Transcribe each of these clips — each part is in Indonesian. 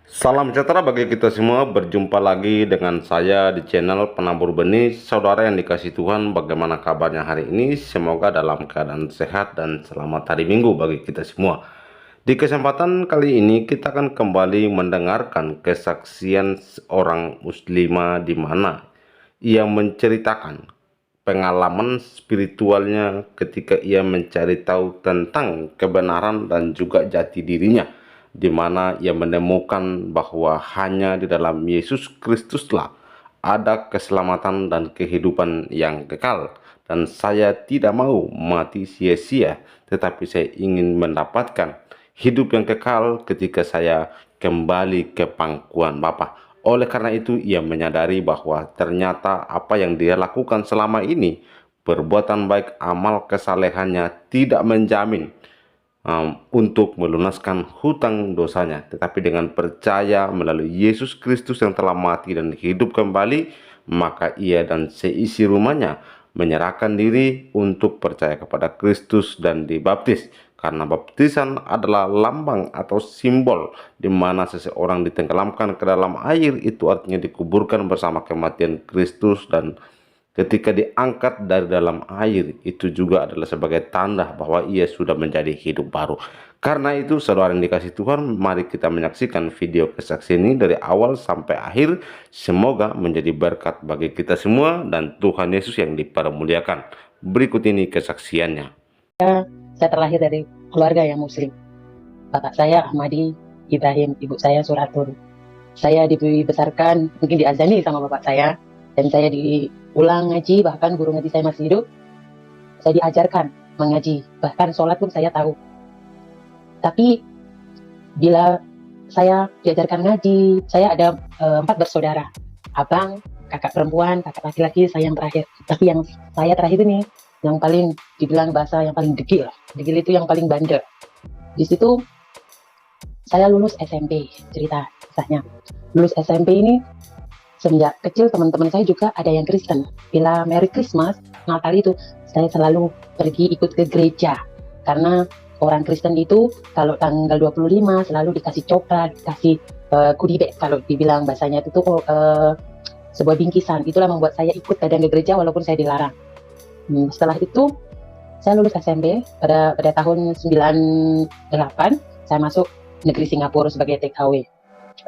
Salam sejahtera bagi kita semua, berjumpa lagi dengan saya di channel Penabur Benih. Saudara yang dikasih Tuhan, bagaimana kabarnya hari ini? Semoga dalam keadaan sehat dan selamat hari Minggu bagi kita semua. Di kesempatan kali ini kita akan kembali mendengarkan kesaksian seorang muslimah di mana ia menceritakan pengalaman spiritualnya ketika ia mencari tahu tentang kebenaran dan juga jati dirinya, di mana ia menemukan bahwa hanya di dalam Yesus Kristuslah ada keselamatan dan kehidupan yang kekal. Dan saya tidak mau mati sia-sia, tetapi saya ingin mendapatkan hidup yang kekal ketika saya kembali ke pangkuan Bapa. Oleh karena itu, ia menyadari bahwa ternyata apa yang dia lakukan selama ini, perbuatan baik, amal kesalehannya tidak menjamin untuk melunaskan hutang dosanya, tetapi dengan percaya melalui Yesus Kristus yang telah mati dan hidup kembali, maka ia dan seisi rumahnya menyerahkan diri untuk percaya kepada Kristus dan dibaptis. Karena baptisan adalah lambang atau simbol di mana seseorang ditenggelamkan ke dalam air, itu artinya dikuburkan bersama kematian Kristus, dan ketika diangkat dari dalam air itu juga adalah sebagai tanda bahwa ia sudah menjadi hidup baru. Karena itu, saudara yang dikasih Tuhan, mari kita menyaksikan video kesaksian ini dari awal sampai akhir. Semoga menjadi berkat bagi kita semua dan Tuhan Yesus yang dipermuliakan. Berikut ini kesaksiannya. Saya terlahir dari keluarga yang muslim. Bapak saya Ahmadi Ibrahim, ibu saya Suratul. Saya dibesarkan, mungkin diazani sama bapak saya, dan saya diulang ngaji, bahkan guru ngaji saya masih hidup. Saya diajarkan mengaji, bahkan sholat pun saya tahu. Tapi bila saya diajarkan ngaji, saya ada 4 bersaudara. Abang, kakak perempuan, kakak laki-laki, saya yang terakhir. Tapi yang saya terakhir ini, yang paling dibilang bahasa yang paling degil. Degil itu yang paling bandel. Di situ saya lulus SMP, cerita kisahnya. Lulus SMP ini, semenjak kecil teman-teman saya juga ada yang Kristen. Bila Merry Christmas, Natal itu, saya selalu pergi ikut ke gereja. Karena orang Kristen itu kalau tanggal 25 selalu dikasih coklat, dikasih goodie bag, kalau dibilang bahasanya itu tuh sebuah bingkisan. Itulah membuat saya ikut kadang ke gereja walaupun saya dilarang. Setelah itu saya lulus SMP pada tahun 98. Saya masuk negeri Singapura sebagai TKW.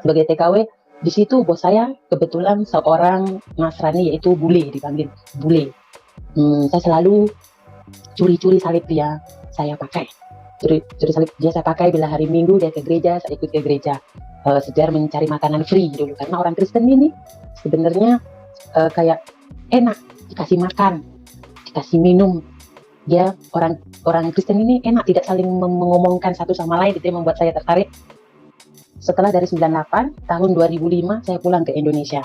Sebagai TKW di situ bos saya kebetulan seorang Nasrani, yaitu bule, dipanggil bule. Saya selalu curi-curi salib dia, saya pakai. Curi salib dia saya pakai. Bila hari Minggu dia ke gereja, saya ikut ke gereja. Sekedar mencari makanan free dulu, karena orang Kristen ini sebenarnya kayak enak, dikasih makan, dikasih minum. Dia orang Kristen ini enak, tidak saling mengomongkan satu sama lain. Itu yang membuat saya tertarik. Setelah dari 98, tahun 2005 saya pulang ke Indonesia.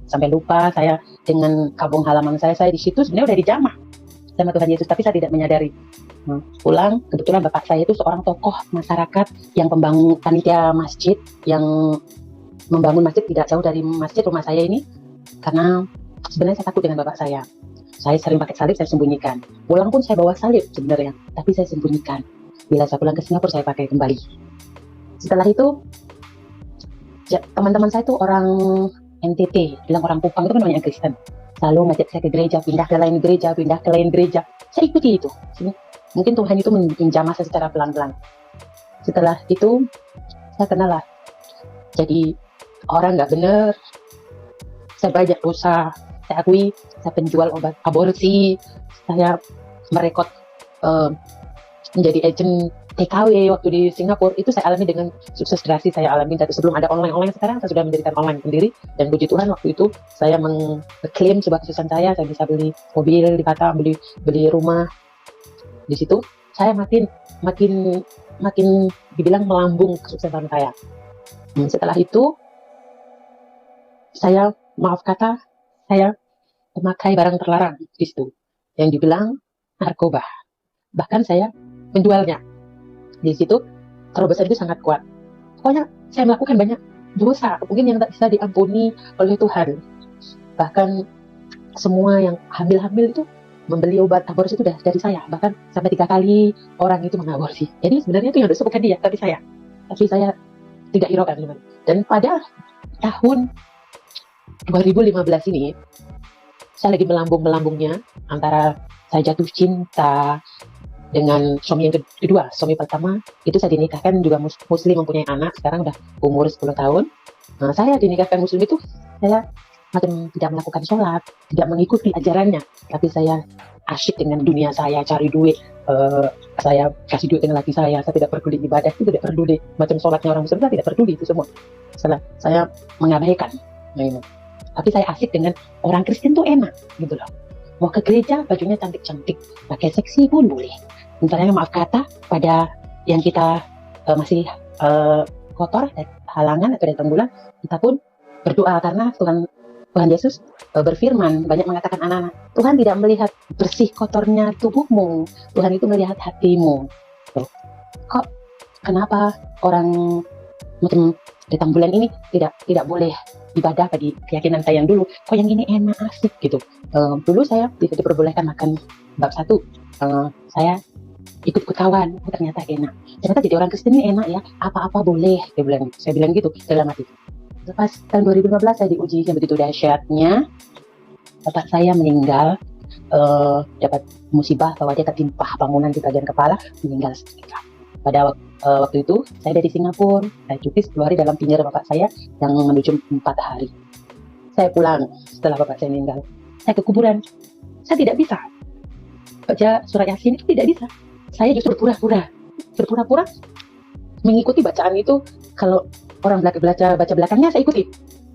Sampai lupa saya dengan kampung halaman saya di situ sebenarnya udah dijamah sama Tuhan Yesus, tapi saya tidak menyadari. Pulang, kebetulan bapak saya itu seorang tokoh masyarakat yang pembangun panitia masjid, yang membangun masjid tidak jauh dari masjid rumah saya ini. Karena sebenarnya saya takut dengan bapak saya. Saya sering pakai salib, saya sembunyikan. Pulang pun saya bawa salib sebenarnya, tapi saya sembunyikan. Bila saya pulang ke Singapura, saya pakai kembali. Setelah itu, teman-teman saya itu orang NTT, bilang orang Kupang itu kan banyak Kristen. Selalu ngajak saya ke gereja, pindah ke lain gereja, pindah ke lain gereja. Saya ikuti itu. Mungkin Tuhan itu menjamah saya secara pelan-pelan. Setelah itu, saya kenal lah. Jadi orang nggak bener. Saya banyak dosa. Saya akui, saya penjual obat aborsi. Saya merekod menjadi agent TKW waktu di Singapura. Itu saya alami dengan sukses drastis. Saya alami dari sebelum ada online sekarang, saya sudah mendirikan online sendiri. Dan puji Tuhan waktu itu saya mengklaim sebuah kesuksesan saya bisa beli mobil di Batam, beli rumah. Di situ saya makin dibilang melambung kesuksesan saya. Setelah itu saya, maaf kata, saya memakai barang terlarang di situ yang dibilang narkoba. Bahkan saya menjualnya. Di situ terobosan itu sangat kuat. Pokoknya saya melakukan banyak dosa mungkin yang tak bisa diampuni oleh Tuhan. Bahkan semua yang hamil itu membeli obat aborsi itu dari saya. Bahkan sampai 3 kali orang itu mengaborsi. Jadi sebenarnya itu yang dosa bukan dia, tapi saya. Tapi saya tidak hiraukan. Dan pada tahun 2015 ini, saya lagi melambung-melambungnya antara saya jatuh cinta dengan suami yang kedua. Suami pertama itu saya dinikahkan juga muslim, mempunyai anak, sekarang udah umur 10 tahun. Nah, saya dinikahkan muslim itu saya macam tidak melakukan sholat, tidak mengikuti ajarannya, tapi saya asyik dengan dunia saya, cari duit, saya kasih duit dengan laki saya tidak peduli ibadah, itu tidak peduli, macam sholatnya orang muslim, saya tidak peduli itu semua. Saya mengabaikan. Nah, tapi saya asik dengan orang Kristen tuh enak gitu loh. Mau ke gereja bajunya cantik-cantik, pakai seksi pun boleh. Misalnya maaf kata pada yang kita masih kotor dan halangan atau datang bulan, kita pun berdoa karena Tuhan Yesus berfirman, banyak mengatakan anak-anak, Tuhan tidak melihat bersih kotornya tubuhmu, Tuhan itu melihat hatimu. Tuh. Kok kenapa orang macam datang bulan ini tidak boleh ibadah bagi keyakinan saya yang dulu, kok yang ini enak asik gitu. Dulu saya tidak diperbolehkan makan bab 1, saya ikut kawan, ternyata enak, ternyata jadi orang Kristen ini enak ya, apa-apa boleh, saya bilang gitu dalam hati. Pas tahun 2015 saya diuji yang begitu dahsyatnya, bapak saya meninggal, dapat musibah bahwa dia tertimpa bangunan di bagian kepala, meninggal seketika. Pada waktu itu saya dari Singapura, saya cuti 10 hari dalam pinjar bapak saya yang menuju 4 hari. Saya pulang setelah bapak saya meninggal, saya ke kuburan, saya tidak bisa baca surat Yasin, itu tidak bisa. Saya justru berpura-pura mengikuti bacaan itu. Kalau orang baca belakangnya saya ikuti,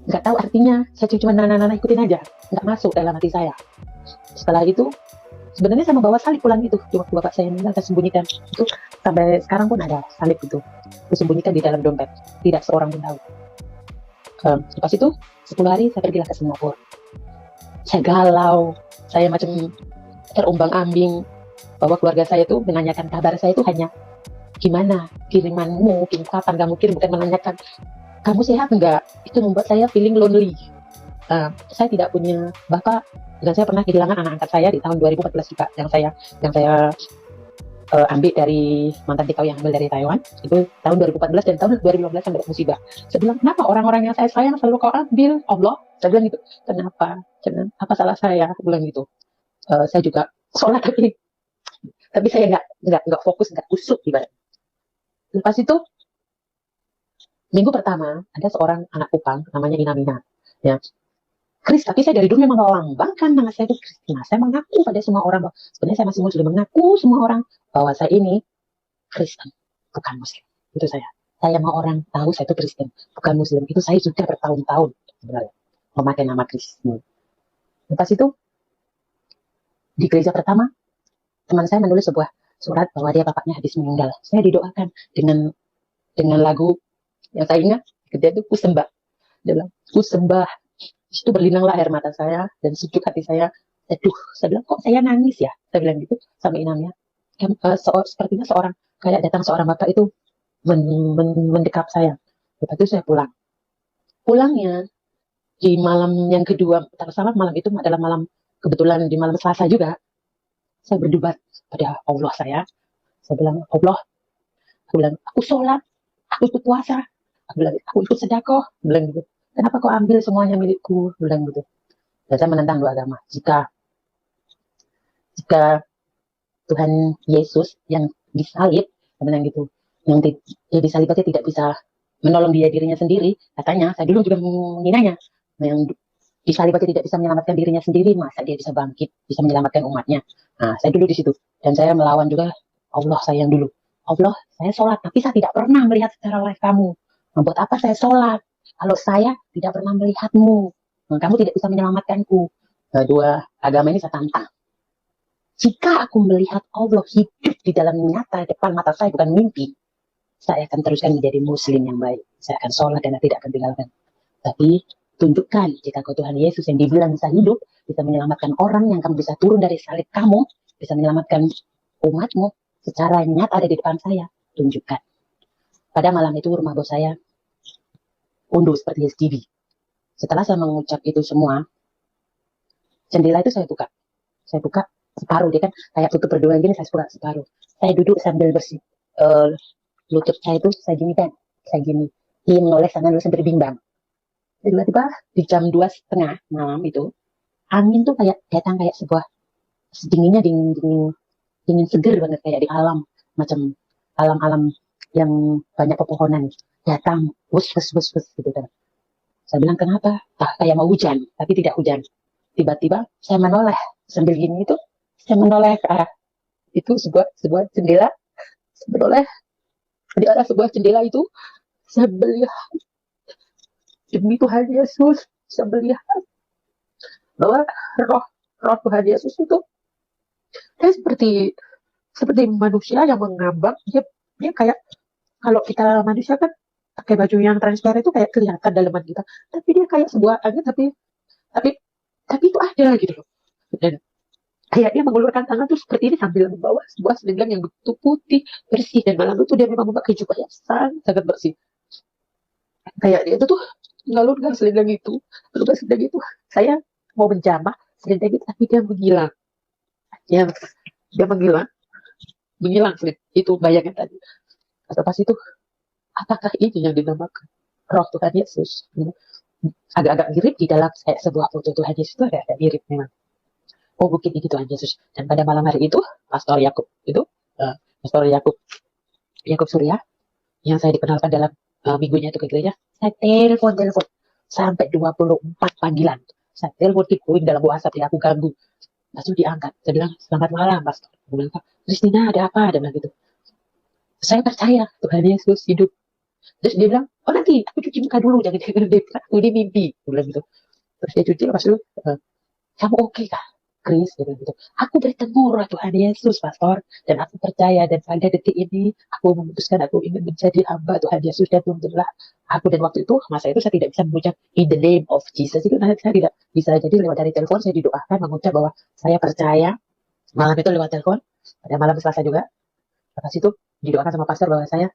nggak tahu artinya, saya cuma nana ikutin aja, nggak masuk dalam hati saya. Setelah itu sebenarnya saya membawa salib pulang itu, waktu bapak saya meninggal saya sembunyikan itu, sampai sekarang pun ada salib itu, saya sembunyikan di dalam dompet, tidak seorang pun tahu. Lepas itu 10 hari saya pergilah ke Singapura, saya galau, saya macam terombang-ambing, bahwa keluarga saya itu menanyakan kabar saya itu hanya gimana kirimanmu, kapan kamu kirim, bukan menanyakan kamu sehat enggak. Itu membuat saya feeling lonely. Saya tidak punya bapak, dan saya pernah kehilangan anak angkat saya di tahun 2014 juga, yang saya ambil dari mantan TKW yang ambil dari Taiwan, itu tahun 2014, dan tahun 2015 sampai musibah. Saya bilang, kenapa orang-orang yang saya sayang selalu kau ambil, Allah? Saya bilang gitu, kenapa? Apa salah saya? Aku bilang gitu. Saya juga sholat, tapi saya nggak fokus, nggak kusuk ibarat. Lepas itu minggu pertama ada seorang anak Kupang namanya Inamina, ya Kris, tapi saya dari dulu memang melambangkan nama saya itu Kristina. Saya mengaku pada semua orang bahwa sebenarnya saya masih muslim, mengaku semua orang bahwa saya ini Kristen, bukan muslim. Itu saya mau orang tahu saya itu Kristen, bukan muslim. Itu saya sudah bertahun-tahun sebenarnya memakai nama Kristen. Lepas itu di gereja pertama teman saya menulis sebuah surat bahwa dia bapaknya habis meninggal. Saya didoakan dengan lagu yang saya ingat, dia itu Kusembah. Dalam Kusembah itu berlinanglah air mata saya dan sejuk hati saya. Aduh, saya bilang kok saya nangis ya? Saya bilang gitu sama Inamnya. Sepertinya kayak datang seorang bapak itu mendekap saya. Lepas itu saya pulang. Pulangnya di malam yang kedua, tak salah malam itu adalah malam, kebetulan di malam Selasa juga, saya berdebat pada Allah saya. Saya bilang, Allah, aku sholat, aku ikut puasa, aku ikut sedekah, bilang gitu. Kenapa kau ambil semuanya milikku, bilang gitu. Dan saya menentang dua agama. Jika Tuhan Yesus yang disalib, saya bilang gitu, yang disalib aja tidak bisa menolong dirinya sendiri, katanya, saya dulu juga menginanya, yang disalib aja tidak bisa menyelamatkan dirinya sendiri, masa dia bisa bangkit, bisa menyelamatkan umatnya. Nah, saya dulu di situ, dan saya melawan juga Allah saya yang dulu. Allah, saya sholat, tapi saya tidak pernah melihat secara live kamu. Membuat apa saya sholat? Kalau saya tidak pernah melihatmu, kamu tidak bisa menyelamatkanku. Nah, dua agama ini saya tantang. Jika aku melihat Allah hidup di dalam nyata depan mata saya, bukan mimpi, saya akan teruskan menjadi muslim yang baik. Saya akan sholat dan tidak akan tinggalkan. Tapi tunjukkan jika kau Tuhan Yesus yang dibilang bisa hidup, bisa menyelamatkan orang, yang kamu bisa turun dari salib kamu, bisa menyelamatkan umatmu secara nyata ada di depan saya, tunjukkan. Pada malam itu rumah bos saya unduh seperti HDB. Setelah saya mengucap itu semua, jendela itu saya buka separuh, dia kan kayak tutup berdua gini, saya buka separuh. Saya duduk sambil bersih, lutut saya itu saya gini kan, saya gini. Dia menoleh sana dulu sampai bimbang. Tiba-tiba di jam 2:30 malam itu, angin tuh kayak datang kayak sebuah dinginnya dingin dingin dingin seger banget kayak di alam, macam alam-alam yang banyak pepohonan datang, wus wus wus wus gitu kan. Saya bilang kenapa? Ah, kayak mau hujan, tapi tidak hujan. Tiba-tiba saya menoleh sambil gini itu, saya menoleh ke arah itu sebuah jendela, saya menoleh di arah sebuah jendela itu, saya melihat demi Tuhan Yesus, saya melihat bahwa roh roh Tuhan Yesus itu dia seperti seperti manusia yang mengambang. Dia kayak, kalau kita manusia kan pakai baju yang transparan itu kayak kelihatan dalaman kita, tapi dia kayak sebuah angin, tapi tapi itu ada gitu loh. Dan kayak dia mengeluarkan tangan tuh seperti ini sambil membawa sebuah selendang yang begitu putih bersih, dan malam itu dia memang memakai jubah yang sangat bersih. Kayak dia itu tuh mengalunkan selendang itu, mengalunkan selendang itu. Saya mau menjamah selendang itu, tapi dia menghilang. Ya, dia menghilang, menghilang selendang itu. Bayangin tadi. Kata pas itu, apakah ini yang dinamakan roh Tuhan Yesus? Agak-agak mirip di dalam kayak sebuah foto Tuhan Yesus itu, agak mirip memang. Oh, mungkin ini Tuhan Yesus. Dan pada malam hari itu, Pastor Yakub itu, Pastor Yakub, Yakub Surya, yang saya dikenalkan dalam minggunya itu ke gereja, saya telepon sampai 24 panggilan. Saya telepon dalam WhatsApp, ya aku ganggu. Langsung diangkat. Saya bilang, selamat malam, Pastor. Saya bilang, Kristina, ada apa? Dia bilang gitu. Saya percaya Tuhan Yesus hidup. Terus dia bilang, oh nanti aku cuci muka dulu, jangan dia aku di mimpi. Dia bilang gitu. Terus dia cuci, lepas itu, kamu oke kah, Chris? Dia bilang gitu. Aku bertemu roh Tuhan Yesus, Pastor, dan aku percaya, dan pada detik ini aku memutuskan aku ingin menjadi hamba Tuhan Yesus, dan alhamdulillah aku, dan waktu itu masa itu saya tidak bisa mengucap in the name of Jesus itu, saya tidak bisa. Jadi lewat dari telepon saya didoakan mengucap bahwa saya percaya. Malam itu lewat telepon, pada malam Selasa juga. Lepas itu didoakan sama pastor bahwa saya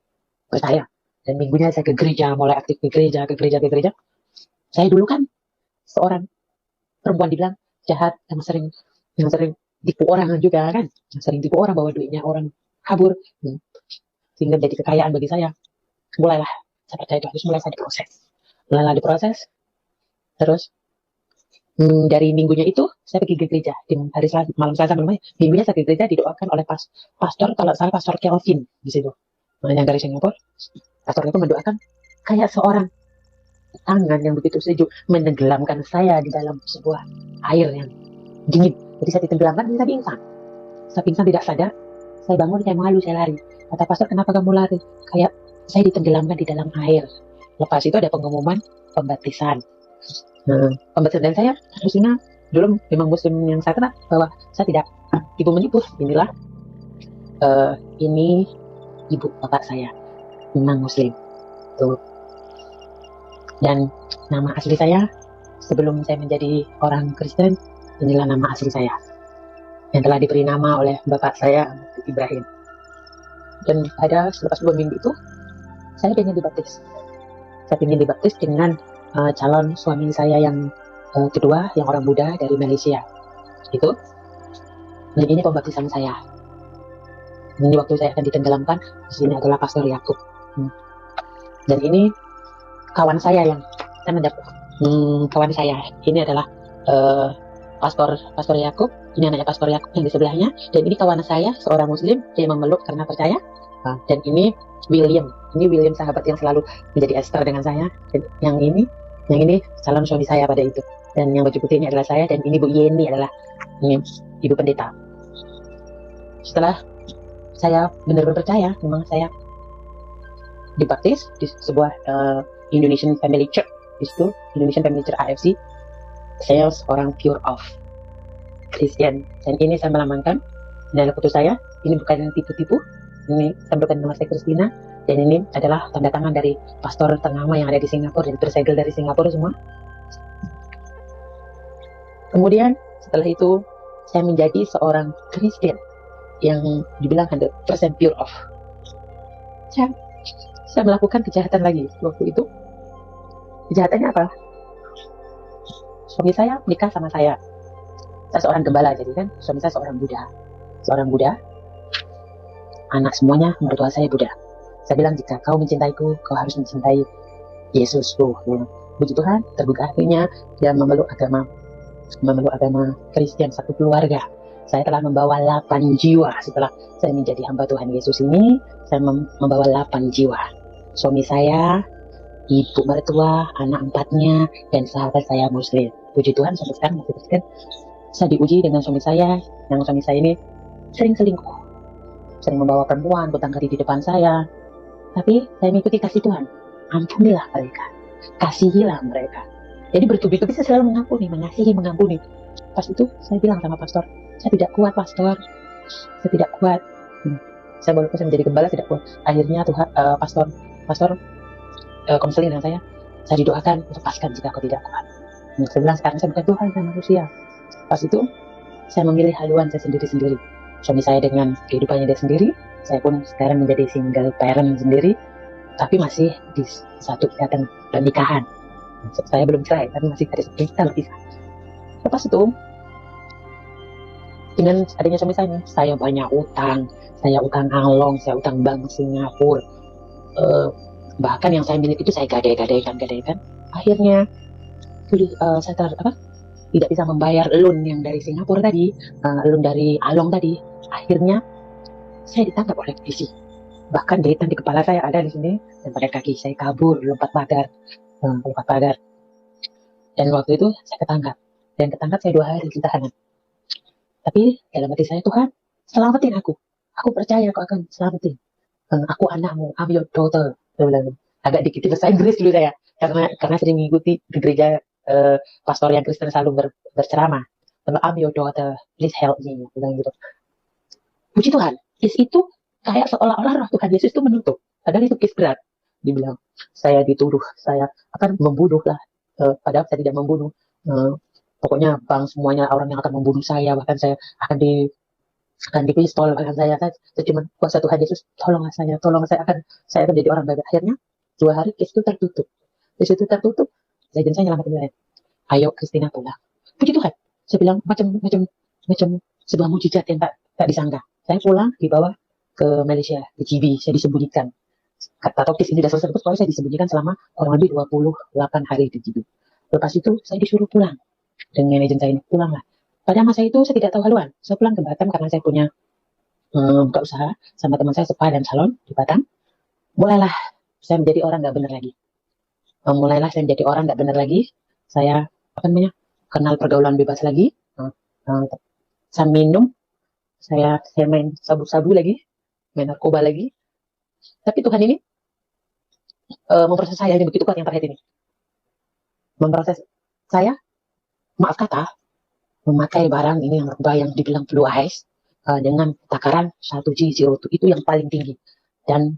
percaya. Dan minggunya saya ke gereja, mulai aktif ke gereja, ke gereja, ke gereja. Saya dulu kan seorang perempuan dibilang jahat, yang sering tipu orang juga kan, yang sering tipu orang, bawa duitnya orang kabur, sehingga jadi kekayaan bagi saya. Mulailah saya percaya Tuhan, mulai saya diproses, terus dari minggunya itu saya pergi ke gereja di hari Selasa, malam Selasa malamnya. Minggunya saya ke gereja didoakan oleh pastor, kalau salah Pastor Kelvin di situ, yang dari Singapura. Pastor itu mendoakan kayak seorang tangan yang begitu sejuk menenggelamkan saya di dalam sebuah air yang dingin. Jadi saya ditenggelamkan, saya pingsan. Saya pingsan tidak sadar. Saya bangun, saya malu, saya lari. Kata pastor, kenapa kamu lari? Kayak saya ditenggelamkan di dalam air. Lepas itu ada pengumuman pembaptisan. Pembaptisan, dan saya harusnya dulu memang muslim yang saya kenal, bahwa saya tidak ibu menipu. Inilah ini ibu bapak saya memang muslim tuh. Dan nama asli saya sebelum saya menjadi orang Kristen, inilah nama asli saya yang telah diberi nama oleh bapak saya, Ibrahim. Dan pada selepas 2 minggu itu saya ingin dibaptis. Saya ingin dibaptis dengan calon suami saya yang kedua, yang orang Buddha dari Malaysia itu. Dan ini pembaptisan saya. Ini waktu saya akan ditenggelamkan, di sini adalah Pastor Yakub. Dan ini kawan saya yang saya mendapat, kawan saya ini adalah Pastor Yakub. Ini anaknya Pastor Yakub yang di sebelahnya, dan ini kawan saya seorang muslim, dia memeluk karena percaya. Dan ini William sahabat yang selalu menjadi Esther dengan saya. Dan yang ini calon suami saya pada itu. Dan yang baju putih ini adalah saya, dan ini Bu Yeni adalah ibu pendeta. Setelah saya benar-benar percaya, memang saya dibaptis di sebuah Indonesian Family Church, di situ Indonesian Family Church AFC. Saya seorang pure of Christian, dan ini saya melambangkan dalam foto saya. Ini bukan tipu-tipu, ini saya bukan nama saya Kristina, dan ini adalah tanda tangan dari pastor ternama yang ada di Singapura, dan bersegel dari Singapura semua. Kemudian setelah itu saya menjadi seorang Kristen yang dibilang 100% pure of. Saya melakukan kejahatan lagi waktu itu. Kejahatannya apa? Suami saya nikah sama saya. Saya seorang gembala, jadi kan suami saya seorang Buddha. Anak semuanya mertua saya Buddha. Saya bilang, jika kau mencintaiku, kau harus mencintai Yesusku. Ya. Puji Tuhan, terbuka hatinya dan memeluk agama Kristen satu keluarga. Saya telah membawa 8 jiwa setelah saya menjadi hamba Tuhan Yesus ini. Saya membawa 8 jiwa. Suami saya, ibu mertua, anak 4-nya, dan sahabat saya Muslim. Puji Tuhan, sampai sekarang masih Kristen. Saya diuji dengan suami saya, yang suami saya ini sering selingkuh, sering membawa perempuan, bertangkari di depan saya. Tapi saya mengikuti kasih Tuhan. Ampunilah mereka, kasihilah mereka. Jadi bertubi-tubi saya selalu mengampuni, mengasihi, mengampuni. Pas itu saya bilang sama pastor, saya tidak kuat pastor, saya tidak kuat. Saya walaupun saya menjadi gembala tidak kuat. Akhirnya Tuhan, pastor konseling dengan saya didoakan, lepaskan jika aku tidak kuat. Saya bilang sekarang saya bukan Tuhan, saya manusia. Pas itu saya memilih haluan saya sendiri-sendiri. Suami saya dengan kehidupannya dia sendiri, saya pun sekarang menjadi single parent sendiri, tapi masih di satu ikatan pernikahan. Saya belum cerai, tapi masih ada kita berpisah. Lepas itu, dengan adanya suami saya ini, saya banyak utang. Saya utang Along, saya utang Bank Singapura. Bahkan yang saya miliki itu saya gadaikan. Akhirnya, saya tidak bisa membayar loan yang dari Singapura tadi, loan dari Along tadi. Akhirnya, saya ditangkap oleh polisi. Bahkan jahitan di kepala saya ada di sini, dan pada kaki saya kabur, lompat pagar. Dan waktu itu saya ketangkap. Dan ketangkap saya 2 hari di tahanan. Tapi dalam hati saya, Tuhan, selamatin aku. Aku percaya kau akan selamatin. Aku anakmu, I'm your daughter. Agak dikit bahasa Inggris dulu saya. Karena sering mengikuti di gereja pastor yang Kristen selalu berceramah. I'm your daughter, please help me. Bilang gitu. Puji Tuhan, kes itu kayak seolah-olah roh Tuhan Yesus itu menutup. Padahal itu kes berat. Dibilang, saya dituduh, saya akan membunuh lah. Padahal saya tidak membunuh. Pokoknya bank semuanya orang yang akan membunuh saya, bahkan saya akan di pistol, bahkan saya cuma kuasa Tuhan Yesus, tolong saya akan jadi orang baik. Akhirnya 2 hari kes itu tertutup. Kes itu tertutup, saya nyelamatin saya. Ayo Kristina pulang. Puji Tuhan, saya bilang macam sebuah mujizat yang tak disangka. Saya pulang dibawa ke Malaysia, di GB, saya disembunyikan. Kata Tokis ini sudah selesai, saya disembunyikan selama kurang lebih 28 hari di GB. Lepas itu saya disuruh pulang. Dengan agent saya ini, pulanglah. Pada masa itu saya tidak tahu haluan. Saya pulang ke Batam karena saya punya buka usaha sama teman saya spa dan salon di Batam. Mulailah saya menjadi orang nggak benar lagi. Saya kenal pergaulan bebas lagi. Saya minum, saya main sabu-sabu lagi, main narkoba lagi. Tapi Tuhan ini memproses saya ini begitu kuat yang terakhir ini. Memproses saya, maaf kata, memakai barang ini yang yang dibilang blue ice dengan takaran 1G02 itu yang paling tinggi. Dan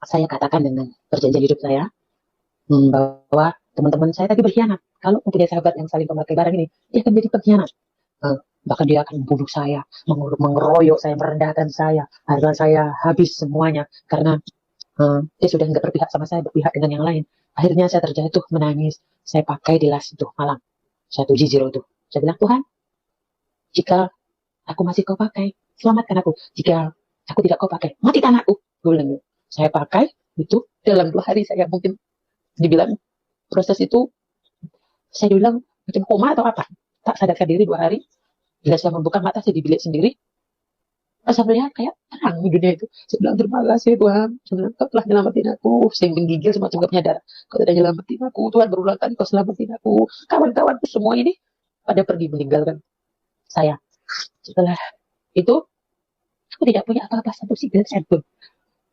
saya katakan dengan perjanjian hidup saya bahwa teman-teman saya tadi berkhianat. Kalau mempunyai sahabat yang saling memakai barang ini, dia akan jadi pengkhianat. Bahkan dia akan membunuh saya, mengeroyok saya, merendahkan saya, harga saya habis semuanya karena dia sudah nggak berpihak sama saya, berpihak dengan yang lain. Akhirnya saya terjatuh menangis. Saya pakai di las itu malam 1G02. Saya bilang, Tuhan, jika aku masih kau pakai, selamatkan aku. Jika aku tidak kau pakai, matikan aku. Gue bilang, saya pakai itu dalam 2 hari saya mungkin dibilang proses itu, saya bilang macam koma atau apa. Tak sadarkan diri 2 hari. Bila saya membuka mata, saya di bilik sendiri. Saya melihat kayak terang di dunia itu. Saya bilang, terima kasih Tuhan. Kau telah nyelamatin aku. Saya menggigil semacam gak punya darah. Kau telah nyelamatin aku. Tuhan berulang kali kau selamatin aku. Kawan-kawanku semua ini pada pergi meninggalkan saya. Setelah itu, aku tidak punya apa-apa, 1 sen pun.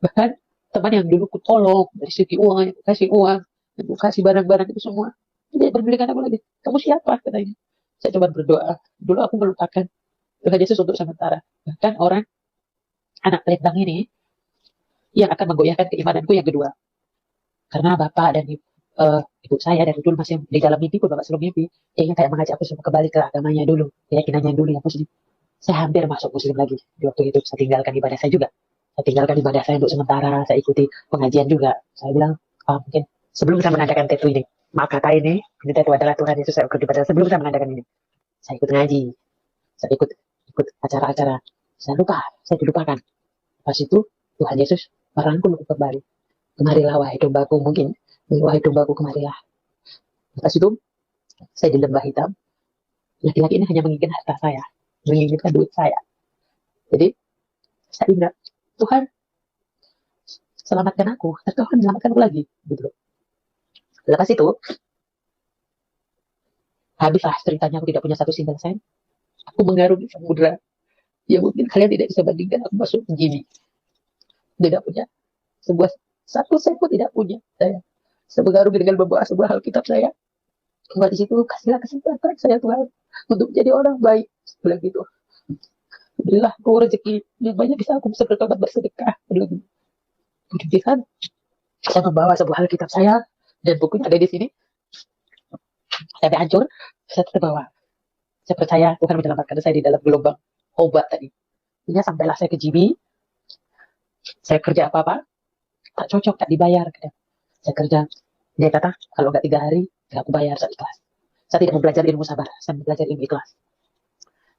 Bahkan teman yang dulu ku tolong dari segi uang, yang kasih uang, yang kasih barang-barang itu semua, tidak berpilihan aku lagi. Kamu siapa? Katanya. Saya coba berdoa. Dulu aku melupakan Tuhan Yesus untuk sementara. Bahkan anak pelintang ini yang akan menggoyahkan keimananku yang kedua. Karena bapak dan ibu saya dari dulu masih di dalam mimpi pun, bapak selalu mimpi, dia ingin kayak mengajak aku kembali ke agamanya dulu, keyakinannya dulu yang Muslim. Saya hampir masuk Muslim lagi di waktu itu. Saya tinggalkan ibadah saya juga. Saya tinggalkan ibadah saya untuk sementara. Saya ikuti pengajian juga. Saya bilang, mungkin sebelum saya menandakan tattoo ini, maaf kata ini tattoo adalah Tuhan Yesus, saya ikut ibadah. Sebelum saya menandakan ini, saya ikut ngaji, saya ikut acara-acara. Saya lupa, saya dilupakan. Pas itu Tuhan Yesus merangkul kembali. Kemarilah wahai dombaku, mungkin Wahai dombaku kemarilah. Lepas itu saya di lembah hitam. Laki-laki ini hanya menginginkan harta saya, menginginkan duit saya. Jadi saya bilang, Tuhan selamatkan aku, dan Tuhan selamatkan aku lagi. Gitu. Lepas itu habislah ceritanya, aku tidak punya satu single sen. Aku mengarungi samudera yang mungkin kalian tidak bisa bandingkan. Aku masuk begini, tidak punya sebuah satu sen pun tidak punya saya. Saya mengarungi dengan membawa sebuah Alkitab saya. Tuhan di situ kasihlah kesempatan saya Tuhan untuk menjadi orang baik. Bilang gitu. Berilah aku rezeki yang banyak bisa aku bisa bertobat bersedekah. Bilang gitu. Puji Tuhan, saya membawa sebuah Alkitab saya dan bukunya ada di sini. Saya hancur, saya tetap bawa. Saya percaya Tuhan menyelamatkan saya di dalam gelombang obat tadi. Ini sampailah saya ke GB. Saya kerja apa-apa, tak cocok, tak dibayar. Saya kerja, dia kata, kalau nggak 3 hari, nggak aku bayar, saya ikhlas. Saya tidak mau belajar ilmu sabar, saya mau belajar ilmu ikhlas.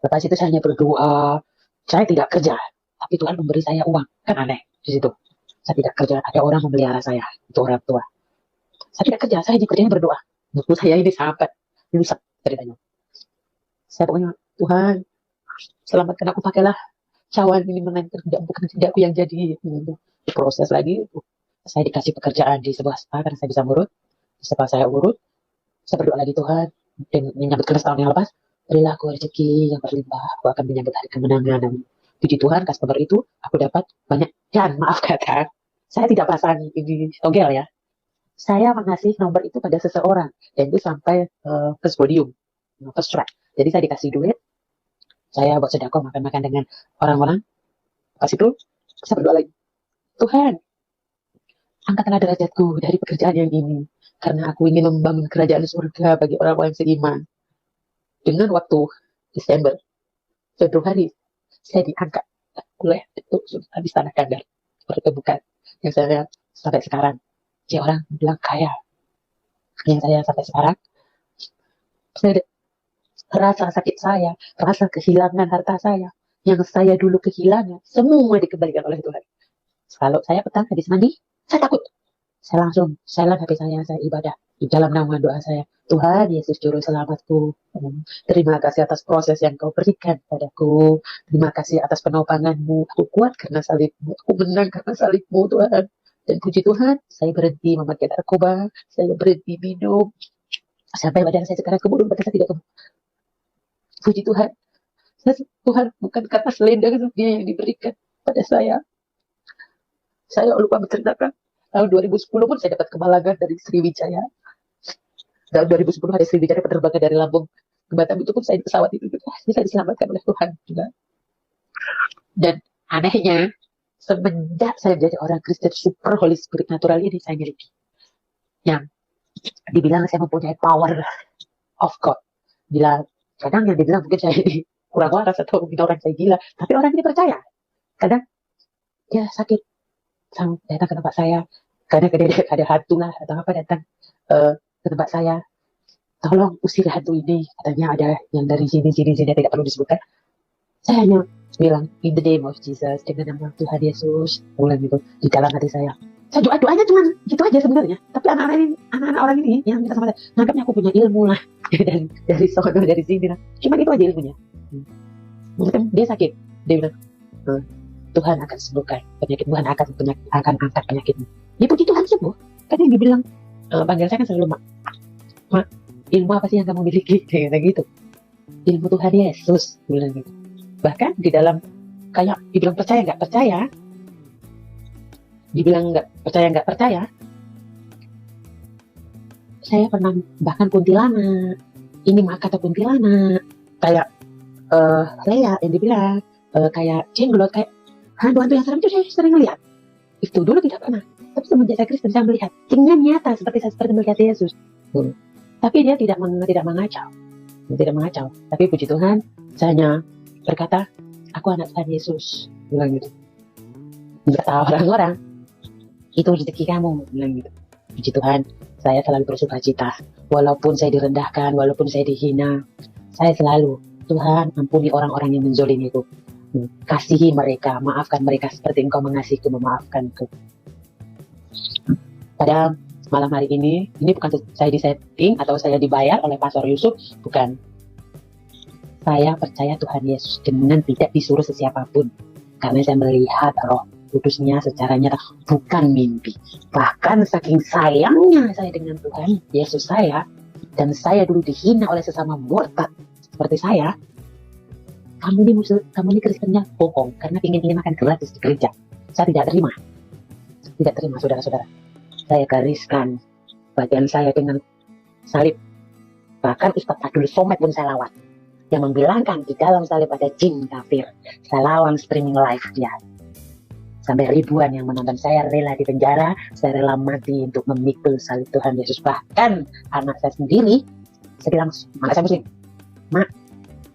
Lepas itu saya hanya berdoa, saya tidak kerja, tapi Tuhan memberi saya uang. Kan aneh di situ. Saya tidak kerja, ada orang memelihara saya, itu orang tua. Saya tidak kerja, saya hanya kerjanya berdoa. Buku saya ini sahabat, rusak ceritanya. Saya pokoknya, Tuhan, selamatkan aku, pakailah cawan ini menaikkan kerja, bukan kerjaku yang jadi. Proses lagi, saya dikasih pekerjaan di sebuah spa karena saya bisa ngurut. Setelah saya urut, saya berdoa lagi Tuhan, dan menyambut kelas tahun yang lepas, berilah aku rezeki yang berlimpah, aku akan menyambut hari kemenangan. Dan puji Tuhan, customer itu aku dapat banyak. Dan maaf kata, saya tidak pasang ini togel ya. Saya mengasih nomor itu pada seseorang, dan itu sampai first podium, first track. Jadi saya dikasih duit, saya buat sedekah makan-makan dengan orang-orang. Pas itu, saya berdoa lagi, Tuhan, angkatlah derajatku dari pekerjaan yang ini, karena aku ingin membangun kerajaan surga bagi orang-orang yang seiman. Dengan waktu Desember, Februari, saya diangkat oleh itu habis tanah kandar perkebukan yang saya sampai sekarang. Si orang bilang kaya, yang saya sampai sekarang, saya rasa sakit saya, rasa kehilangan harta saya, yang saya dulu kehilangan, semua dikembalikan oleh Tuhan. Kalau saya petang habis mandi, saya takut. Saya langsung silent HP saya ibadah. Di dalam nama doa saya, Tuhan Yesus Juru Selamatku, terima kasih atas proses yang kau berikan padaku. Terima kasih atas penopanganmu. Aku kuat karena salibmu. Aku menang karena salibmu, Tuhan. Dan puji Tuhan, saya berhenti memakai narkoba. Saya berhenti minum. Sampai badan saya sekarang kemudian pada saya tidak kemur. Puji Tuhan. Tuhan bukan karena selendang dunia yang diberikan pada saya. Saya lupa menceritakan. Tahun 2010 pun saya dapat kemalangan dari Sriwijaya. Tahun 2010 ada Sriwijaya penerbangan dari Lampung ke Batam, itu pun saya di pesawat itu juga bisa diselamatkan oleh Tuhan juga. Dan anehnya, semenjak saya menjadi orang Kristen, super Holy Spirit natural ini saya miliki. Yang dibilang saya mempunyai power of God. Bila kadang yang dibilang mungkin saya ini kurang waras atau mungkin orang saya gila, tapi orang ini percaya. Kadang dia sakit, datang ke tempat saya, karena ada hantu lah atau apa, datang ke tempat saya, tolong usir hantu ini, katanya ada yang dari sini tidak perlu disebutkan. Saya hanya bilang in the name of Jesus, dengan nama Tuhan Yesus, ulang gitu di dalam hati saya. Saya doanya cuma gitu aja sebenarnya, tapi anak-anak orang ini yang minta sama saya, nganggapnya aku punya ilmu lah dari sono dari sini lah, cuma itu aja ilmunya. Mungkin dia sakit, dia bilang Tuhan akan sembuhkan penyakit, Tuhan akan angkat penyakitmu. Ya puji Tuhan sembuh. Kan yang dibilang panggil saya kan selalu mak, ilmu apa sih yang kamu miliki? Kayak gitu. Ilmu Tuhan Yesus, bilang gitu. Bahkan di dalam kayak dibilang percaya nggak percaya, dibilang nggak percaya, saya pernah bahkan kuntilanak, ini maka atau kuntilanak, kayak Lea yang dibilang kayak jenglot, kayak hantu-hantu yang serem itu saya sering lihat. Itu dulu tidak pernah. Tapi semenjak saya Kristen saya melihat dengan nyata seperti melihat Yesus. Tapi dia tidak mengacau. Tidak mengacau. Tapi puji Tuhan, saya hanya berkata, aku anak Tuhan Yesus. Bilang gitu. Berkata orang-orang, itu rezeki kamu. Bilang gitu. Puji Tuhan, saya selalu bersuka cita. Walaupun saya direndahkan, walaupun saya dihina, saya selalu, Tuhan ampuni orang-orang yang menzolimiku. Kasihi mereka, maafkan mereka seperti engkau mengasihiku, memaafkanku. Pada malam hari ini bukan saya disetting atau saya dibayar oleh Pastor Yusuf, bukan. Saya percaya Tuhan Yesus dengan tidak disuruh sesiapapun, karena saya melihat Roh Kudusnya secara nyata, bukan mimpi. Bahkan saking sayangnya saya dengan Tuhan Yesus saya, dan saya dulu dihina oleh sesama murtad seperti saya, kamu ini Kristennya bohong karena ingin makan gratis di gereja. Saya tidak terima saudara-saudara. Saya gariskan bagian saya dengan salib. Bahkan Ustadz Abdul Somad pun saya lawan, yang membilangkan di dalam salib ada jin kafir. Saya lawan streaming live dia. Sampai ribuan yang menonton. Saya rela di penjara, saya rela mati untuk memikul salib Tuhan Yesus. Bahkan anak saya sendiri, saya bilang, anak saya muslim, Mak,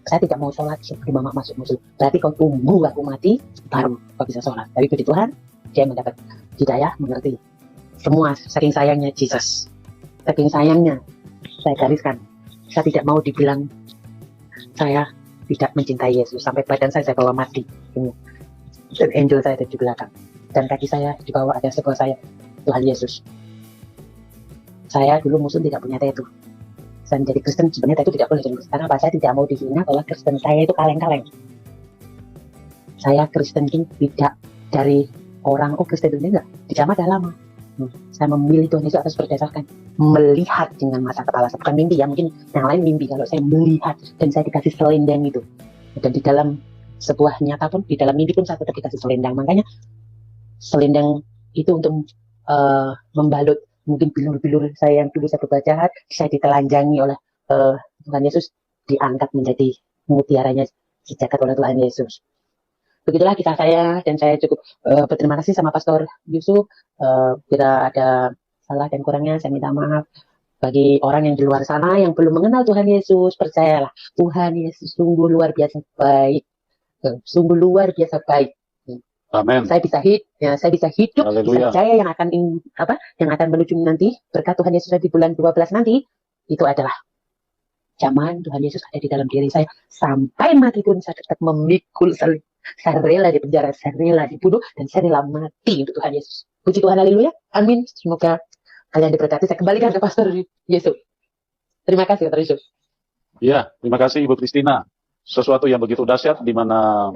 saya tidak mau sholat sebelum Mama masuk muslim. Berarti kau tunggu aku mati, baru kau bisa sholat. Tapi puji Tuhan, dia mendapat hidayah, mengerti. Semua saking sayangnya Jesus. Saking sayangnya, saya gariskan. Saya tidak mau dibilang saya tidak mencintai Yesus. Sampai badan saya bawa mati. Dan angel saya ada di belakang. Dan kaki saya di bawah ada sebuah saya, Tuhan Yesus. Saya dulu muslim tidak punya tattoo. Saya menjadi Kristen, sebenarnya tattoo tidak boleh. Karena apa? Saya tidak mau dihina kalau Kristen saya itu kaleng-kaleng. Saya Kristen itu tidak dari orang, Kristen itu enggak. Di zaman dah lama. Saya memilih Tuhan Yesus atas berdasarkan melihat dengan mata kepala saya. Bukan mimpi ya, mungkin yang lain mimpi. Kalau saya melihat dan saya dikasih selendang itu. Dan di dalam sebuah nyata pun, di dalam mimpi pun saya tetap dikasih selendang. Makanya selendang itu untuk membalut mungkin bilur-bilur saya yang dulu saya berbuat jahat, saya ditelanjangi oleh Tuhan Yesus, diangkat menjadi mutiaranya dijagat oleh Tuhan Yesus. Begitulah kisah saya, dan saya cukup berterima kasih sama Pastor Yusuf. Bila ada salah dan kurangnya, saya minta maaf. Bagi orang yang di luar sana yang belum mengenal Tuhan Yesus, percayalah, Tuhan Yesus sungguh luar biasa baik. Sungguh luar biasa baik. Amin. Saya bisa hidup, Haleluya. saya yang akan menuju nanti berkat Tuhan Yesus di bulan 12 nanti, itu adalah zaman Tuhan Yesus ada di dalam diri saya. Sampai mati pun saya tetap memikul salib. Saya rela di penjara, saya rela dibunuh, dan saya rela mati untuk Tuhan Yesus. Puji Tuhan, haleluya, amin. Semoga kalian diberkati. Saya kembalikan ke Pastor Yesus. Terima kasih, Pastor Yesus. Ya, terima kasih Ibu Christina. Sesuatu yang begitu dahsyat di mana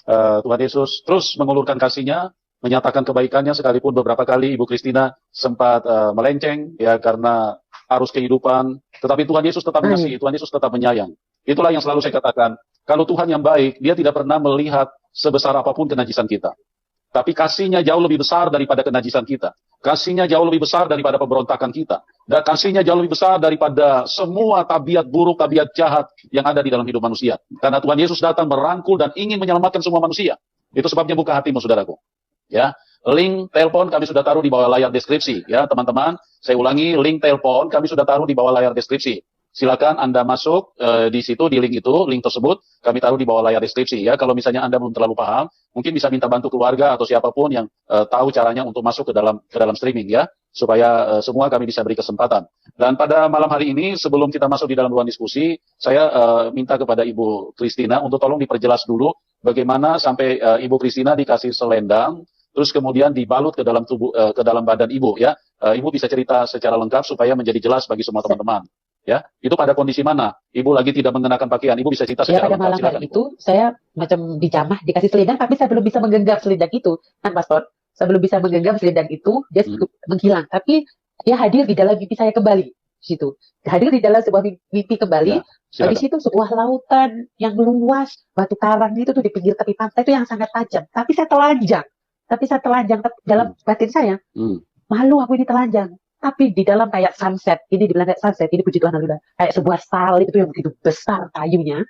Tuhan Yesus terus mengulurkan kasih-Nya, menyatakan kebaikannya, sekalipun beberapa kali Ibu Christina sempat melenceng ya karena arus kehidupan, tetapi Tuhan Yesus tetap mengasihi, Tuhan Yesus tetap menyayang. Itulah yang selalu saya katakan, kalau Tuhan yang baik, Dia tidak pernah melihat sebesar apapun kenajisan kita. Tapi kasih-Nya jauh lebih besar daripada kenajisan kita. Kasih-Nya jauh lebih besar daripada pemberontakan kita. Dan kasih-Nya jauh lebih besar daripada semua tabiat buruk, tabiat jahat yang ada di dalam hidup manusia. Karena Tuhan Yesus datang merangkul dan ingin menyelamatkan semua manusia. Itu sebabnya buka hatimu, saudaraku. Ya, link telepon kami sudah taruh di bawah layar deskripsi. Ya, teman-teman, saya ulangi, link telepon kami sudah taruh di bawah layar deskripsi. Silakan Anda masuk di situ, di link itu, link tersebut kami taruh di bawah layar deskripsi ya. Kalau misalnya Anda belum terlalu paham, mungkin bisa minta bantu keluarga atau siapapun yang tahu caranya untuk masuk ke dalam streaming ya, supaya semua kami bisa beri kesempatan. Dan pada malam hari ini, sebelum kita masuk di dalam ruang diskusi, saya minta kepada Ibu Christina untuk tolong diperjelas dulu bagaimana sampai Ibu Christina dikasih selendang, terus kemudian dibalut ke dalam tubuh, ke dalam badan Ibu ya. Ibu bisa cerita secara lengkap supaya menjadi jelas bagi semua teman-teman. Ya, itu pada kondisi mana? Ibu lagi tidak mengenakan pakaian. Ibu bisa cerita secara pada lengkap. malam hari itu saya macam dijamah, dikasih selendang, tapi saya belum bisa menggenggam selendang itu, kan Pastor? Saya belum bisa menggenggam selendang itu, dia menghilang. Tapi dia hadir di dalam mimpi saya kembali. Situ, hadir di dalam sebuah mimpi kembali. Ya, di situ sebuah lautan yang luas, batu karang itu tuh di pinggir tepi pantai itu yang sangat tajam. Tapi saya telanjang. Dalam batin saya, malu aku ini telanjang. Tapi di dalam kayak sunset, ini dibilang kayak sunset, ini puji Tuhan, kayak sebuah salib itu yang begitu besar kayunya.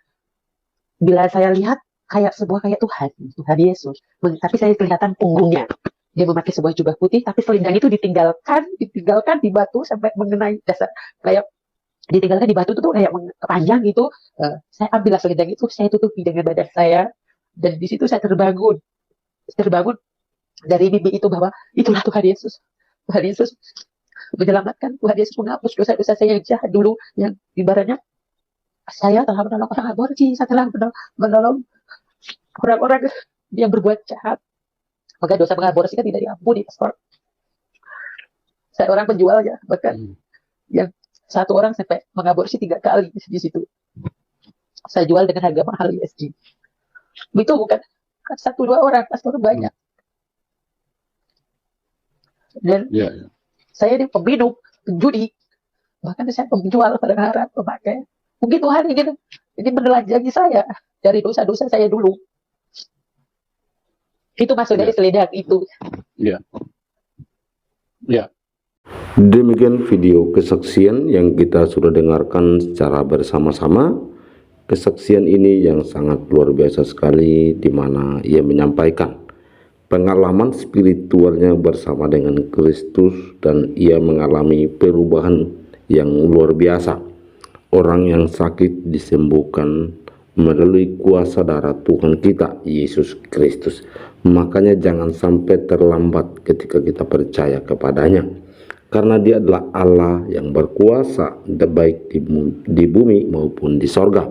Bila saya lihat kayak Tuhan Yesus, tapi saya kelihatan punggungnya. Dia memakai sebuah jubah putih, tapi selendang itu ditinggalkan di batu sampai mengenai dasar, kayak ditinggalkan di batu itu tuh kayak panjang gitu. Saya ambil selendang itu, saya tutupi dengan badan saya, dan di situ saya terbangun dari mimpi itu bahwa itulah Tuhan Yesus. Tuhan Yesus menyelamatkan, Tuhan Yesus menghapus dosa-dosa saya yang jahat dulu, yang ibaratnya saya telah menolong orang aborsi, saya telah menolong orang-orang yang berbuat jahat. Maka dosa mengaborsi kan tidak diampuni, Pastor. Saya orang penjual ya, bahkan yang satu orang sampai mengaborsi 3 kali di situ. Saya jual dengan harga mahal USG. Itu bukan 1-2 orang, customer banyak. Dan saya ini peminum, penjudi, bahkan saya penjual pada harap pemakai. Mungkin Tuhan ingin menelanjangi saya dari dosa-dosa saya dulu. Itu masuk dari seledak itu. Demikian video kesaksian yang kita sudah dengarkan secara bersama-sama. Kesaksian ini yang sangat luar biasa sekali, di mana ia menyampaikan pengalaman spiritualnya bersama dengan Kristus, dan ia mengalami perubahan yang luar biasa. Orang yang sakit disembuhkan melalui kuasa darah Tuhan kita, Yesus Kristus. Makanya jangan sampai terlambat ketika kita percaya kepadanya, karena dia adalah Allah yang berkuasa baik di bumi maupun di sorga.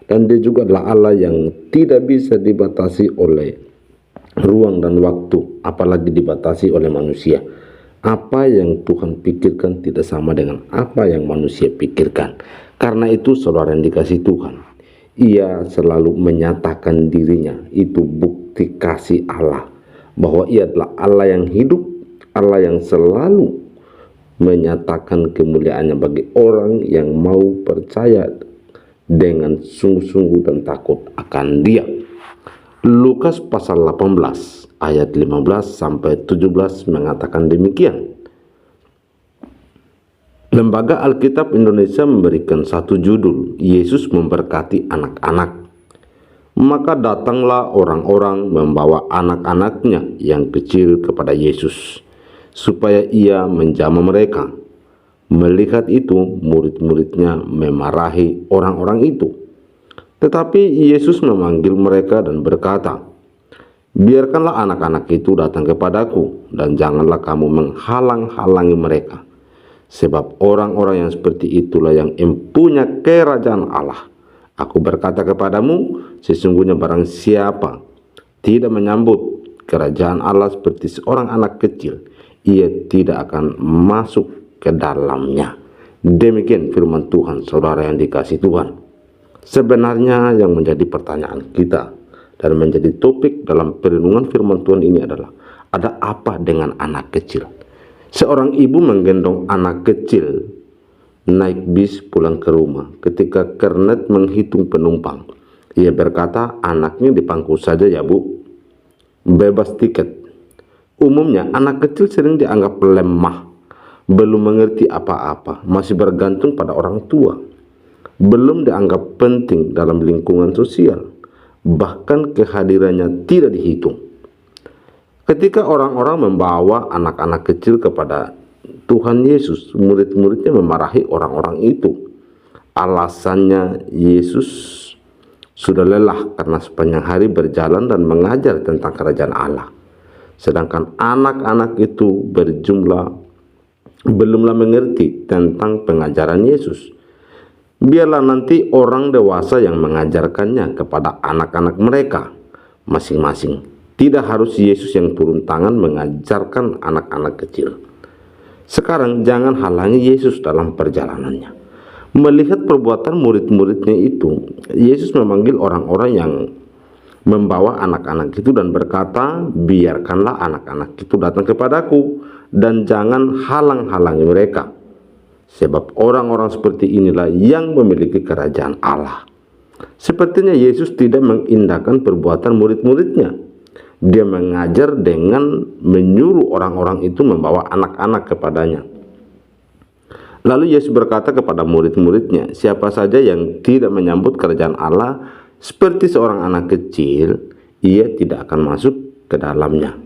Dan dia juga adalah Allah yang tidak bisa dibatasi oleh ruang dan waktu, apalagi dibatasi oleh manusia. Apa yang Tuhan pikirkan tidak sama dengan apa yang manusia pikirkan. Karena itu saudara yang dikasih Tuhan, ia selalu menyatakan dirinya. Itu bukti kasih Allah, bahwa ia adalah Allah yang hidup, Allah yang selalu menyatakan kemuliaannya bagi orang yang mau percaya dengan sungguh-sungguh dan takut akan Dia. Lukas pasal 18 ayat 15 sampai 17 mengatakan demikian. Lembaga Alkitab Indonesia memberikan satu judul, Yesus memberkati anak-anak. Maka datanglah orang-orang membawa anak-anaknya yang kecil kepada Yesus, supaya ia menjamah mereka. Melihat itu, murid-muridnya memarahi orang-orang itu. Tetapi Yesus memanggil mereka dan berkata, biarkanlah anak-anak itu datang kepadaku, dan janganlah kamu menghalang-halangi mereka. Sebab orang-orang yang seperti itulah yang empunya kerajaan Allah. Aku berkata kepadamu, sesungguhnya barang siapa tidak menyambut kerajaan Allah seperti seorang anak kecil, ia tidak akan masuk ke dalamnya. Demikian firman Tuhan, saudara yang dikasih Tuhan. Sebenarnya yang menjadi pertanyaan kita dan menjadi topik dalam perenungan firman Tuhan ini adalah, ada apa dengan anak kecil? Seorang ibu menggendong anak kecil naik bis pulang ke rumah. Ketika kernet menghitung penumpang, ia berkata, anaknya dipangku saja ya bu, bebas tiket. Umumnya anak kecil sering dianggap lemah, belum mengerti apa-apa, masih bergantung pada orang tua, belum dianggap penting dalam lingkungan sosial, bahkan kehadirannya tidak dihitung. Ketika orang-orang membawa anak-anak kecil kepada Tuhan Yesus, murid-muridnya memarahi orang-orang itu. Alasannya, Yesus sudah lelah karena sepanjang hari berjalan dan mengajar tentang kerajaan Allah. Sedangkan anak-anak itu berjumlah belumlah mengerti tentang pengajaran Yesus. Biarlah nanti orang dewasa yang mengajarkannya kepada anak-anak mereka masing-masing. Tidak harus Yesus yang turun tangan mengajarkan anak-anak kecil. Sekarang jangan halangi Yesus dalam perjalanannya. Melihat perbuatan murid-muridnya itu, Yesus memanggil orang-orang yang membawa anak-anak itu dan berkata, biarkanlah anak-anak itu datang kepadaku, dan jangan halang-halangi mereka. Sebab orang-orang seperti inilah yang memiliki kerajaan Allah. Sepertinya Yesus tidak mengindahkan perbuatan murid-muridnya. Dia mengajar dengan menyuruh orang-orang itu membawa anak-anak kepadanya. Lalu Yesus berkata kepada murid-muridnya, siapa saja yang tidak menyambut kerajaan Allah seperti seorang anak kecil, ia tidak akan masuk ke dalamnya.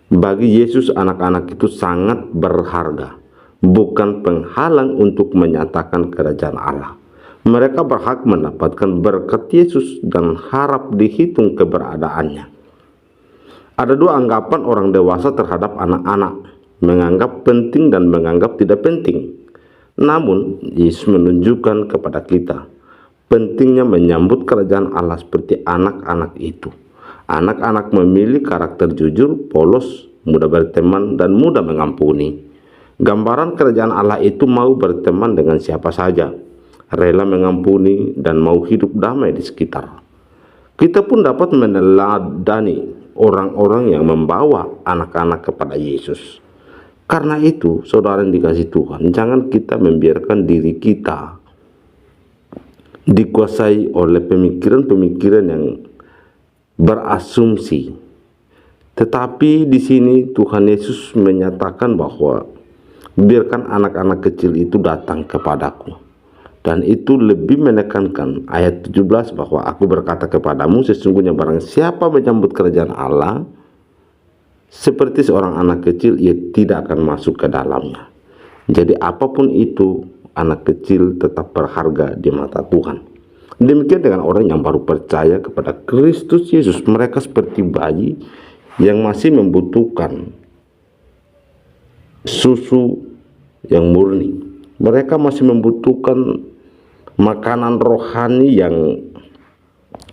Bagi Yesus, anak-anak itu sangat berharga, bukan penghalang untuk menyatakan kerajaan Allah. Mereka berhak mendapatkan berkat Yesus dan harap dihitung keberadaannya. Ada dua anggapan orang dewasa terhadap anak-anak, menganggap penting dan menganggap tidak penting. Namun, Yesus menunjukkan kepada kita pentingnya menyambut kerajaan Allah seperti anak-anak itu. Anak-anak memiliki karakter jujur, polos, mudah berteman, dan mudah mengampuni. Gambaran kerajaan Allah itu mau berteman dengan siapa saja, rela mengampuni dan mau hidup damai di sekitar. Kita pun dapat meneladani orang-orang yang membawa anak-anak kepada Yesus. Karena itu, saudara yang dikasih Tuhan, jangan kita membiarkan diri kita dikuasai oleh pemikiran-pemikiran yang berasumsi. Tetapi di sini Tuhan Yesus menyatakan bahwa biarkan anak-anak kecil itu datang kepadaku. Dan itu lebih menekankan ayat 17 bahwa aku berkata kepadamu, sesungguhnya barang siapa menyambut kerajaan Allah seperti seorang anak kecil, ia tidak akan masuk ke dalamnya. Jadi apapun itu, anak kecil tetap berharga di mata Tuhan. Demikian dengan orang yang baru percaya kepada Kristus Yesus. Mereka seperti bayi yang masih membutuhkan susu yang murni. Mereka masih membutuhkan makanan rohani yang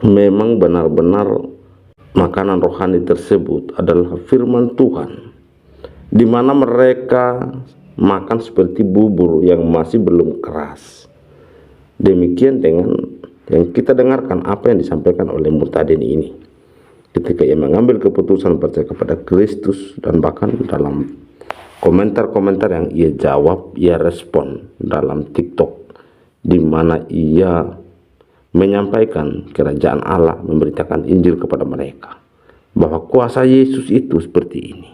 memang benar-benar makanan rohani tersebut adalah firman Tuhan, di mana mereka makan seperti bubur yang masih belum keras. Demikian dengan yang kita dengarkan apa yang disampaikan oleh Murtadin ini ketika ia mengambil keputusan percaya kepada Kristus, dan bahkan dalam komentar-komentar yang ia jawab, ia respon dalam TikTok, di mana ia menyampaikan kerajaan Allah, memberitakan Injil kepada mereka, bahwa kuasa Yesus itu seperti ini.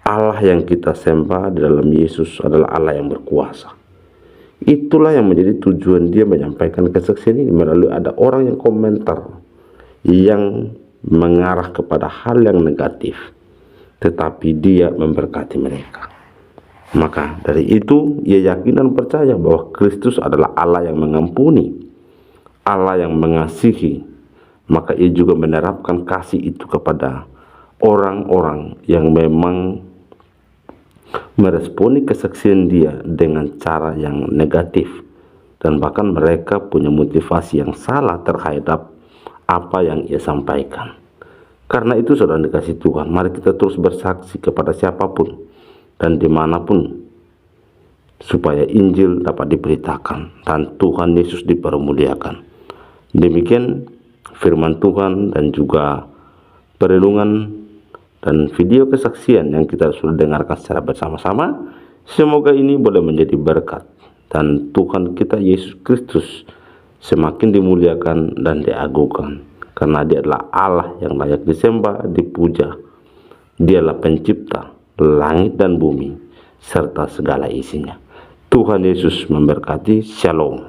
Allah yang kita sembah di dalam Yesus adalah Allah yang berkuasa. Itulah yang menjadi tujuan dia menyampaikan kesaksian ini, melalui ada orang yang komentar yang mengarah kepada hal yang negatif, tetapi dia memberkati mereka. Maka dari itu ia yakin dan percaya bahwa Kristus adalah Allah yang mengampuni, Allah yang mengasihi. Maka ia juga menerapkan kasih itu kepada orang-orang yang memang meresponi kesaksian dia dengan cara yang negatif, dan bahkan mereka punya motivasi yang salah terhadap apa yang ia sampaikan. Karena itu saudara dikasih Tuhan, mari kita terus bersaksi kepada siapapun dan dimanapun, supaya Injil dapat diberitakan dan Tuhan Yesus dipermuliakan. Demikian firman Tuhan dan juga perenungan dan video kesaksian yang kita sudah dengarkan secara bersama-sama. Semoga ini boleh menjadi berkat dan Tuhan kita Yesus Kristus semakin dimuliakan dan diagungkan, karena dia adalah Allah yang layak disembah, dipuja. Dialah pencipta langit dan bumi serta segala isinya. Tuhan Yesus memberkati. Shalom.